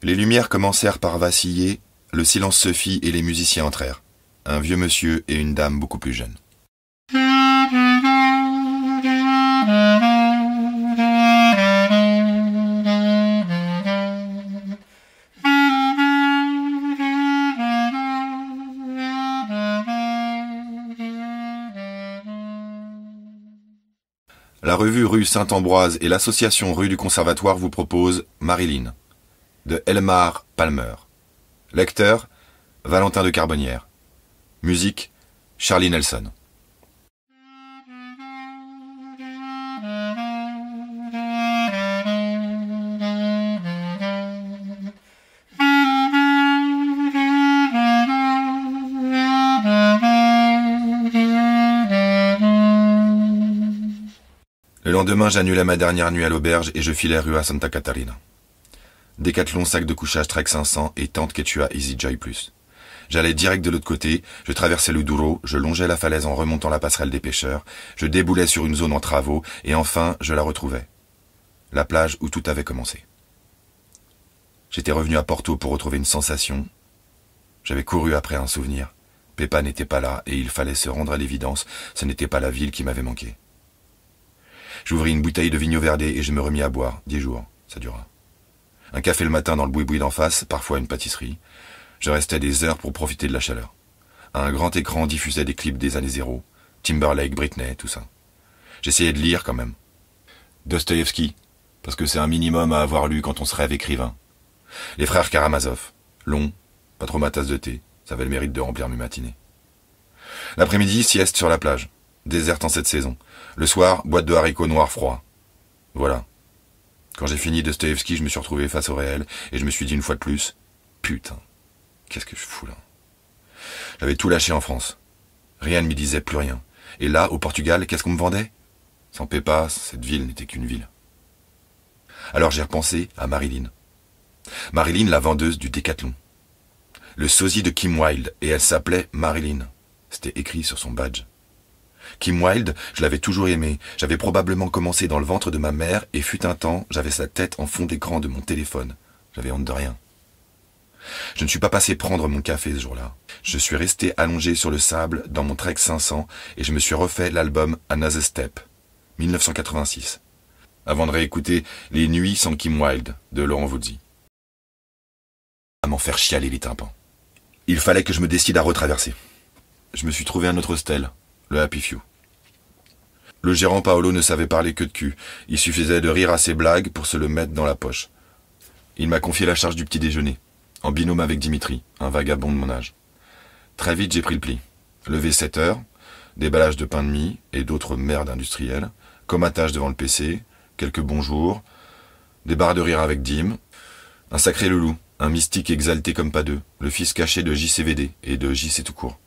Les lumières commencèrent par vaciller, le silence se fit et les musiciens entrèrent. Un vieux monsieur et une dame beaucoup plus jeune. La revue Rue Saint-Ambroise et l'association Rue du Conservatoire vous proposent Marilyn, de Elmar Palmer. Lecteur, Valentin de Carbonnière. Musique, Charlie Nelson. Le lendemain, j'annulai ma dernière nuit à l'auberge et je filai rue à Santa Catarina. Décathlon, sac de couchage Trek 500 et tente Quechua Easy Joy Plus. J'allais direct de l'autre côté, je traversais le Douro, je longeais la falaise en remontant la passerelle des pêcheurs, je déboulais sur une zone en travaux et enfin, je la retrouvais. La plage où tout avait commencé. J'étais revenu à Porto pour retrouver une sensation. J'avais couru après un souvenir. Pépa n'était pas là et il fallait se rendre à l'évidence, ce n'était pas la ville qui m'avait manqué. J'ouvris une bouteille de Vigno Verde et je me remis à boire. 10 jours, ça dura. Un café le matin dans le boui-boui d'en face, parfois une pâtisserie. Je restais des heures pour profiter de la chaleur. Un grand écran diffusait des clips des années 0. Timberlake, Britney, tout ça. J'essayais de lire quand même. Dostoïevski, parce que c'est un minimum à avoir lu quand on se rêve écrivain. Les frères Karamazov, long, pas trop ma tasse de thé, ça avait le mérite de remplir mes matinées. L'après-midi, sieste sur la plage, déserte en cette saison. Le soir, boîte de haricots noirs froids. Voilà. Quand j'ai fini Dostoïevski, je me suis retrouvé face au réel, et je me suis dit une fois de plus, putain, qu'est-ce que je fous là? J'avais tout lâché en France. Rien ne m'y disait plus rien. Et là, au Portugal, qu'est-ce qu'on me vendait? Sans Pépa, cette ville n'était qu'une ville. Alors j'ai repensé à Marilyn. Marilyn, la vendeuse du Décathlon. Le sosie de Kim Wilde, et elle s'appelait Marilyn. C'était écrit sur son badge. Kim Wilde, je l'avais toujours aimé. J'avais probablement commencé dans le ventre de ma mère et fut un temps, j'avais sa tête en fond d'écran de mon téléphone. J'avais honte de rien. Je ne suis pas passé prendre mon café ce jour-là. Je suis resté allongé sur le sable dans mon Trek 500 et je me suis refait l'album Another Step, 1986, avant de réécouter Les Nuits sans Kim Wilde de Laurent Voulzy. À m'en faire chialer les tympans. Il fallait que je me décide à retraverser. Je me suis trouvé un autre hostel, le Happy Few. Le gérant Paolo ne savait parler que de cul. Il suffisait de rire à ses blagues pour se le mettre dans la poche. Il m'a confié la charge du petit déjeuner, en binôme avec Dimitri, un vagabond de mon âge. Très vite, j'ai pris le pli. Levé 7 heures, déballage de pain de mie et d'autres merdes industrielles, comatage devant le PC, quelques bonjours, des barres de rire avec Dim, un sacré loulou, un mystique exalté comme pas deux, le fils caché de JCVD et de JC tout court.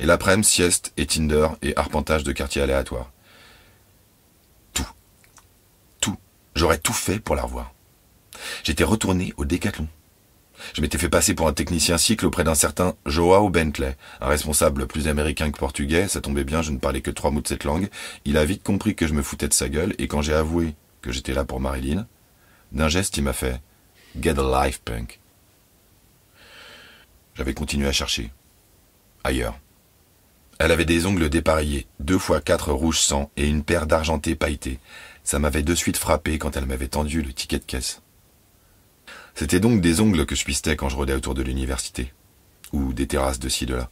Et l'après-midi, sieste et Tinder et arpentage de quartiers aléatoires. Tout. J'aurais tout fait pour la revoir. J'étais retourné au Décathlon. Je m'étais fait passer pour un technicien cycle auprès d'un certain Joao Bentley, un responsable plus américain que portugais, ça tombait bien, je ne parlais que 3 mots de cette langue. Il a vite compris que je me foutais de sa gueule, et quand j'ai avoué que j'étais là pour Marilyn, d'un geste, il m'a fait « Get a life, punk ». J'avais continué à chercher. Ailleurs. Elle avait des ongles dépareillés, 2 x 4 rouge sang et une paire d'argentés pailletés. Ça m'avait de suite frappé quand elle m'avait tendu le ticket de caisse. C'était donc des ongles que je pistais quand je rôdais autour de l'université. Ou des terrasses de ci, de là.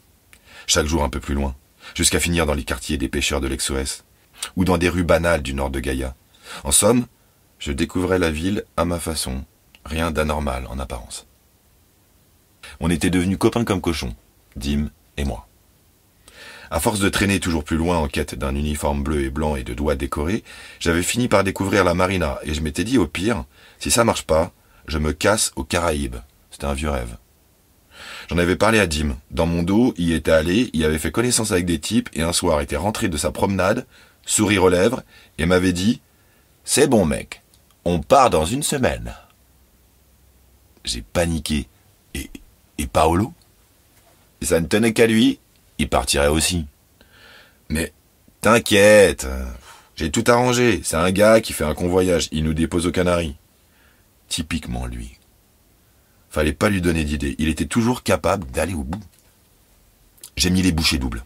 Chaque jour un peu plus loin. Jusqu'à finir dans les quartiers des pêcheurs de l'Exo-S. Ou dans des rues banales du nord de Gaïa. En somme, je découvrais la ville à ma façon. Rien d'anormal en apparence. On était devenus copains comme cochons. Dim et moi. À force de traîner toujours plus loin en quête d'un uniforme bleu et blanc et de doigts décorés, j'avais fini par découvrir la marina et je m'étais dit au pire, si ça marche pas, je me casse aux Caraïbes. C'était un vieux rêve. J'en avais parlé à Dim. Dans mon dos, il y était allé, il avait fait connaissance avec des types et un soir était rentré de sa promenade, sourire aux lèvres, et m'avait dit « C'est bon mec, on part dans 1 semaine. » J'ai paniqué. Et Paolo? Et ça ne tenait qu'à lui, il partirait aussi. Mais t'inquiète, j'ai tout arrangé. C'est un gars qui fait un convoyage, il nous dépose aux Canaries. Typiquement lui. Fallait pas lui donner d'idée, il était toujours capable d'aller au bout. J'ai mis les bouchées doubles.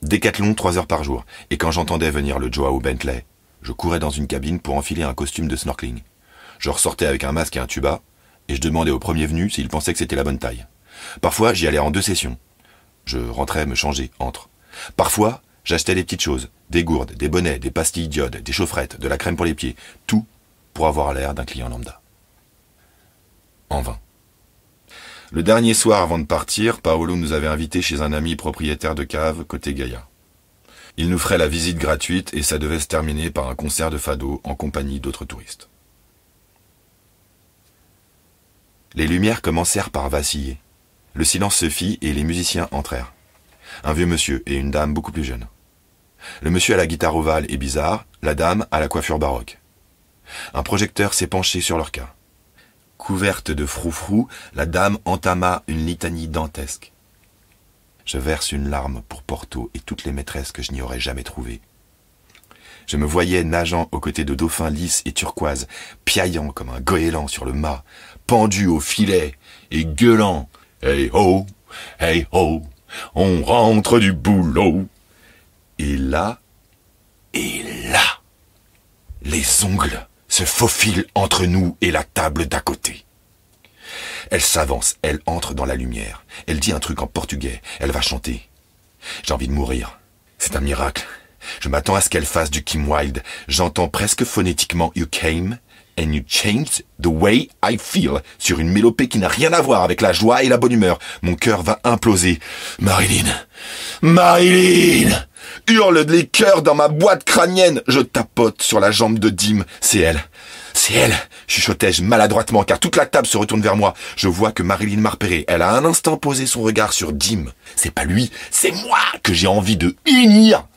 Décathlon 3 heures par jour, et quand j'entendais venir le Joao Bentley, je courais dans une cabine pour enfiler un costume de snorkeling. Je ressortais avec un masque et un tuba, et je demandais au premier venu s'il pensait que c'était la bonne taille. Parfois, j'y allais en 2 sessions. Je rentrais me changer entre. Parfois, j'achetais des petites choses, des gourdes, des bonnets, des pastilles d'iode, des chaufferettes, de la crème pour les pieds, tout pour avoir l'air d'un client lambda. En vain. Le dernier soir avant de partir, Paolo nous avait invités chez un ami propriétaire de cave côté Gaïa. Il nous ferait la visite gratuite et ça devait se terminer par un concert de fado en compagnie d'autres touristes. Les lumières commencèrent par vaciller. Le silence se fit et les musiciens entrèrent. Un vieux monsieur et une dame beaucoup plus jeune. Le monsieur à la guitare ovale et bizarre, la dame à la coiffure baroque. Un projecteur s'est penché sur leur cas. Couverte de froufrou, la dame entama une litanie dantesque. Je verse une larme pour Porto et toutes les maîtresses que je n'y aurais jamais trouvées. Je me voyais nageant aux côtés de dauphins lisses et turquoises, piaillant comme un goéland sur le mât, pendu au filet et gueulant « Hey ho, on rentre du boulot !» Et là, les ongles se faufilent entre nous et la table d'à côté. Elle s'avance, elle entre dans la lumière. Elle dit un truc en portugais, elle va chanter. J'ai envie de mourir. C'est un miracle. Je m'attends à ce qu'elle fasse du Kim Wilde. J'entends presque phonétiquement « You came and you changed the way I feel » sur une mélopée qui n'a rien à voir avec la joie et la bonne humeur. Mon cœur va imploser. « Marilyn, hurlent les cœurs dans ma boîte crânienne. Je tapote sur la jambe de Dim. C'est elle, chuchotai-je maladroitement, car toute la table se retourne vers moi. Je vois que Marilyn m'a repéré. Elle a un instant posé son regard sur Dim. C'est pas lui, c'est moi que j'ai envie de unir.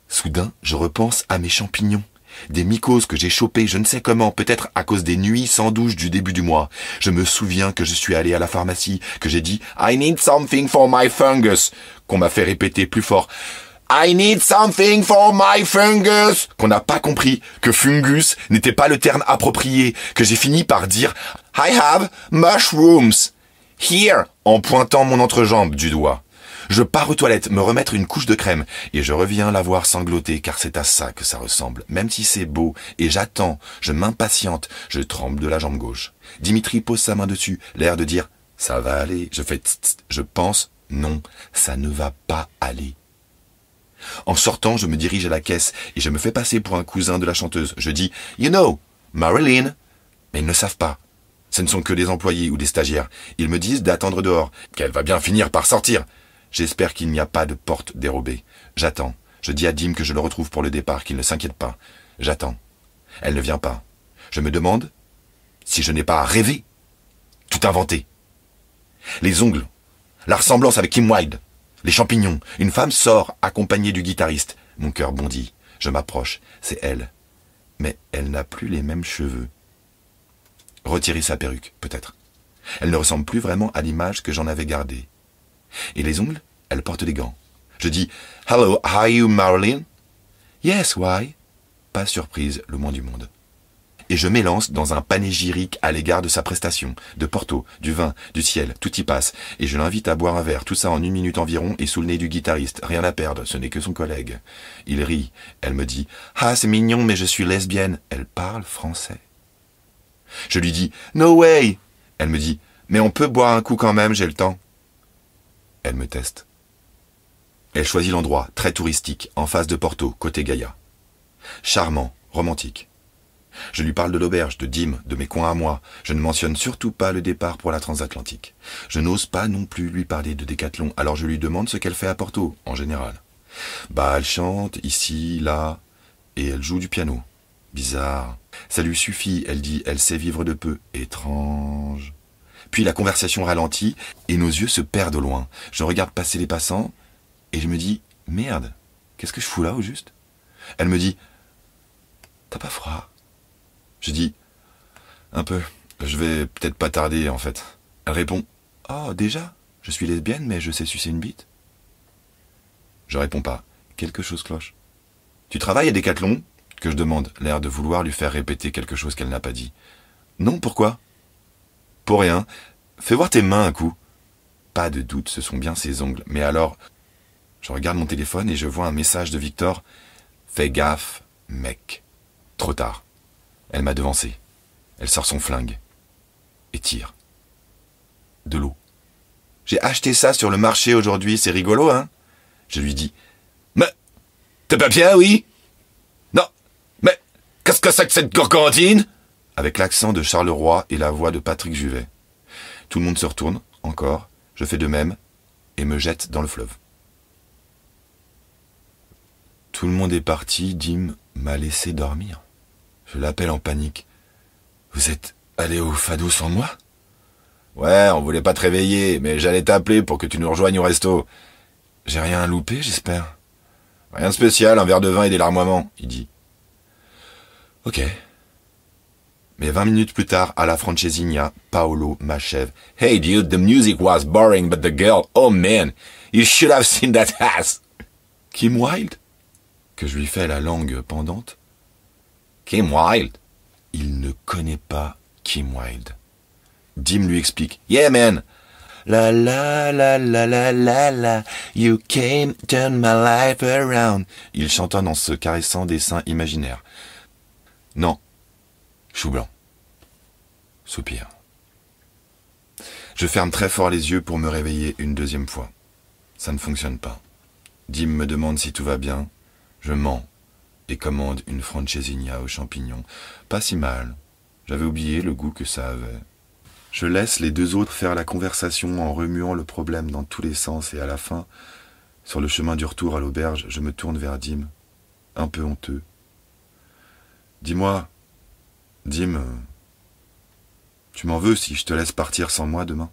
Soudain, je repense à mes champignons. Des mycoses que j'ai chopées je ne sais comment, peut-être à cause des nuits sans douche du début du mois. Je me souviens que je suis allé à la pharmacie, que j'ai dit « I need something for my fungus », qu'on m'a fait répéter plus fort « I need something for my fungus », qu'on n'a pas compris, que fungus n'était pas le terme approprié, que j'ai fini par dire « I have mushrooms here » en pointant mon entrejambe du doigt. Je pars aux toilettes, me remettre une couche de crème, et je reviens la voir sangloter, car c'est à ça que ça ressemble, même si c'est beau, et j'attends, je m'impatiente, je tremble de la jambe gauche. Dimitri pose sa main dessus, l'air de dire « ça va aller », je fais tst, je pense « non, ça ne va pas aller ». En sortant, je me dirige à la caisse, et je me fais passer pour un cousin de la chanteuse. Je dis « You know, Marilyn ». Mais ils ne savent pas. Ce ne sont que des employés ou des stagiaires. Ils me disent d'attendre dehors, qu'elle va bien finir par sortir. J'espère qu'il n'y a pas de porte dérobée. J'attends. Je dis à Dim que je le retrouve pour le départ, qu'il ne s'inquiète pas. J'attends. Elle ne vient pas. Je me demande si je n'ai pas rêvé. Tout inventé. Les ongles. La ressemblance avec Kim Wilde. Les champignons. Une femme sort, accompagnée du guitariste. Mon cœur bondit. Je m'approche. C'est elle. Mais elle n'a plus les mêmes cheveux. Retirer sa perruque, peut-être. Elle ne ressemble plus vraiment à l'image que j'en avais gardée. Et les ongles, elle porte des gants. Je dis « Hello, are you Marilyn ?»« Yes, why ?» Pas surprise, le moins du monde. Et je m'élance dans un panégyrique à l'égard de sa prestation, de Porto, du vin, du ciel, tout y passe, et je l'invite à boire un verre, tout ça en 1 minute environ, et sous le nez du guitariste, rien à perdre, ce n'est que son collègue. Il rit, elle me dit « Ah, c'est mignon, mais je suis lesbienne. » Elle parle français. Je lui dis « No way !» Elle me dit « Mais on peut boire un coup quand même, j'ai le temps. » Elle me teste. Elle choisit l'endroit, très touristique, en face de Porto, côté Gaïa. Charmant, romantique. Je lui parle de l'auberge, de Dim, de mes coins à moi. Je ne mentionne surtout pas le départ pour la transatlantique. Je n'ose pas non plus lui parler de Décathlon, alors je lui demande ce qu'elle fait à Porto, en général. Bah, elle chante, ici, là, et elle joue du piano. Bizarre. Ça lui suffit, elle dit, elle sait vivre de peu. Étrange. Puis la conversation ralentit, et nos yeux se perdent au loin. Je regarde passer les passants, et je me dis, merde, qu'est-ce que je fous là, au juste? Elle me dit, t'as pas froid? Je dis, un peu, je vais peut-être pas tarder, en fait. Elle répond, oh, déjà? Je suis lesbienne, mais je sais sucer une bite. Je réponds pas, quelque chose cloche. Tu travailles à Décathlon? Que je demande, l'air de vouloir lui faire répéter quelque chose qu'elle n'a pas dit. Non, pourquoi? Pour rien. Fais voir tes mains un coup. Pas de doute, ce sont bien ses ongles. Mais alors, je regarde mon téléphone et je vois un message de Victor. Fais gaffe, mec. Trop tard. Elle m'a devancé. Elle sort son flingue. Et tire. De l'eau. J'ai acheté ça sur le marché aujourd'hui, c'est rigolo, hein? Je lui dis. Mais, t'es pas bien, oui? Non, mais, qu'est-ce que c'est que cette gorgandine? Avec l'accent de Charleroi et la voix de Patrick Juvet. Tout le monde se retourne, encore, je fais de même, et me jette dans le fleuve. Tout le monde est parti, Dim m'a laissé dormir. Je l'appelle en panique. Vous êtes allé au Fado sans moi? Ouais, on voulait pas te réveiller, mais j'allais t'appeler pour que tu nous rejoignes au resto. J'ai rien loupé, j'espère. Rien de spécial, un verre de vin et des larmoiements, il dit. Ok. Mais 20 minutes plus tard, à la Francesinha, Paolo m'achève. Hey dude, the music was boring, but the girl, oh man, you should have seen that ass. Kim Wilde? Que je lui fais la langue pendante. Kim Wilde? Il ne connaît pas Kim Wilde. Dim lui explique. Yeah man. La la la la la la la, you came, turn my life around. Il chantonne en se caressant des seins imaginaires. Non. Chou blanc. Soupir. Je ferme très fort les yeux pour me réveiller une deuxième fois. Ça ne fonctionne pas. Dim me demande si tout va bien. Je mens et commande une francesinha aux champignons. Pas si mal. J'avais oublié le goût que ça avait. Je laisse les deux autres faire la conversation en remuant le problème dans tous les sens et à la fin, sur le chemin du retour à l'auberge, je me tourne vers Dim, un peu honteux. Dis-moi, Dim, tu m'en veux si je te laisse partir sans moi demain ?